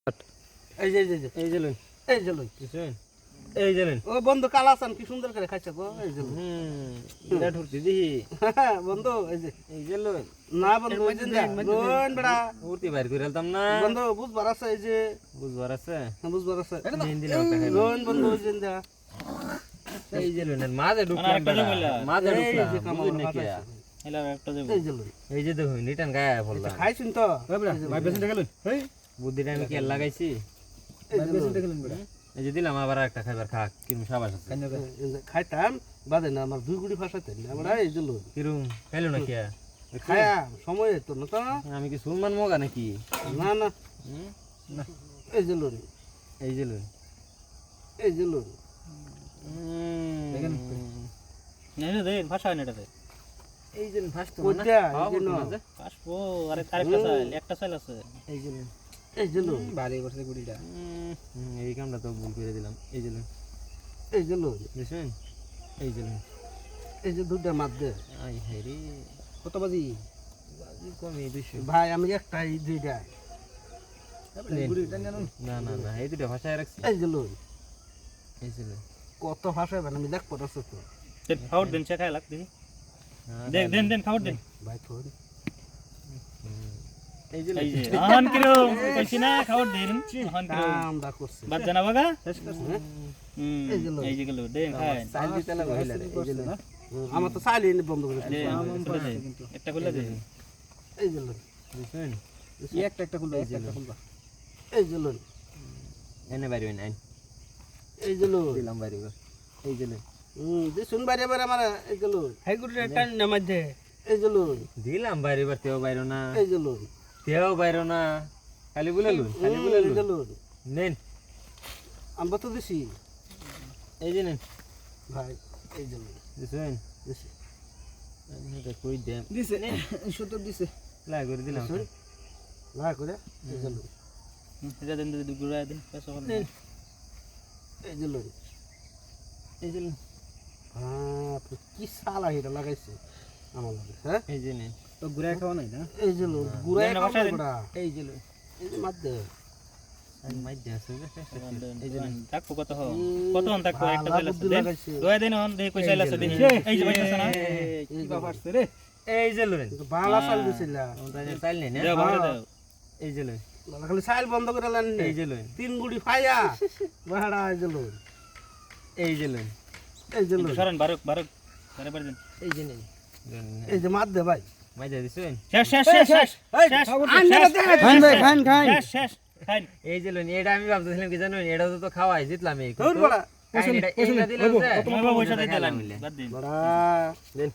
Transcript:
এই যে এই যে এই যে লইন এই যে লই কিছুন এই যে লইন ও বন্ধু কালাসান কি সুন্দর করে খাইছে গো এই যে এটা ঢুকতে দিহি বন্ধু এই যে লইন না বন্ধু ওই যে লোন বড়া উড়তি বাইর করে এলতাম না বন্ধু বুঝবার আছে এই যে বুঝবার আছে বুঝবার আছে দিন দিন একটা খাইলাম লোন বন্ধু ওই যে এই যে লইন মাঝে ঢুকলাম মাঝে ঢুকলাম বুঝুন নাকি এই যে লোন এই যে দেখুন রিটার্ন গায়ে পড়লাম খাইছিন তো ভাই বেসনটা গেলেন এই বুদ্ধিটা আমি কি আর লাগাইছি ভাই বেসনটা গেলেন বেটা এই যে দিলাম আবার একটা খাইবার খাক কিরম সাবাস আছে খাইতাম বাদে না আমার দুই গুড়ি ফাঁসাইতেন আমরা এই যে লোন কিরম খাইলো না কি খায়া সময় তো না তো আমি কি সুলমান মগা নাকি না না এই যে লোন এই যে লইন এই যে লোন এই যে ফার্স্ট কোথা এই যে লইন এই যে লোন বাড়ি বসে গুড়িটা এই কামটা তো ভুল করে দিলাম এই যে লইন এই যে লোন বুঝছেন এই যে লইন এই যে দুটা মাছ দে আই হাই রে কত বাজি বাজি কমে 200 ভাই আমি একটাই দুইটা গুড়িটা জানো না না না এই দুটো ভাষায় রাখছি এই যে লোন এই যে লইন কত ভাষাইবেন আমি দেখ পড়াচ্ছি তো ভাই ফোন এই যে লইন আমরা করছি এই যে লোন সাইল দিতে লাগো হইলা রে এই যে লইন আমার তো সাইলেন বন্ধ করে দিছে। এই যে লোন বুঝছেন একটা একটা খুলবা একটা খুলবা এই যে লোন এনে বাইরে হইন আইন এই যে লোন দিলাম বাইরে এই যে লইন দিছুন বাইরে বাইরে আমার এই যে লোন হাই গুড়িটা টান নামাজ দে এই যে লোন দিলাম বাইরে বার তেও বাইরে না এই যে লোন তেও বাইরে না খালি বুলালুন খালি এই যে বুলালুন লোন নেন আমরা তো দিছি এই যে নেন ভাই এই যে লোন বুঝছেন দিছি আমি তো কই দেম দিছে 70 দিছে লাই করে দিলাম না করে এই যে লোন এই যে লোন এই যে নেন হ্যাঁ আপনি কি সালা হিটা লাগাইছে আমার লাগে হ্যাঁ এই যে নেন তো গুড়া খাওয়া নাই না এই যে লোন গুড়াই খাওয়া বড়া এই যে লইন এই যে মাছ দে আমি মাই দেছ এই যে নেন কি বাবা আসছে রে এই যে লইন বাংলা চাল দিছিল ওটা যে চাইল নেই না এই যে লইন খালি চাইল বন্ধ করে লান এই যে লইন তিন গুড়ি ফাইয়া বাড়া এই যে লোন এই যে লইন এই যে লোন এই যে নেন এই যে মাছ দে ভাই মাই দে দিছেন খান ভাই খান এই যে লইন এটা আমি ভাবতেছিলাম কি জানো এটা তো খাওয়াই জিতলাম এই তোর বড়া এটা দিলাম যে বড়া দেন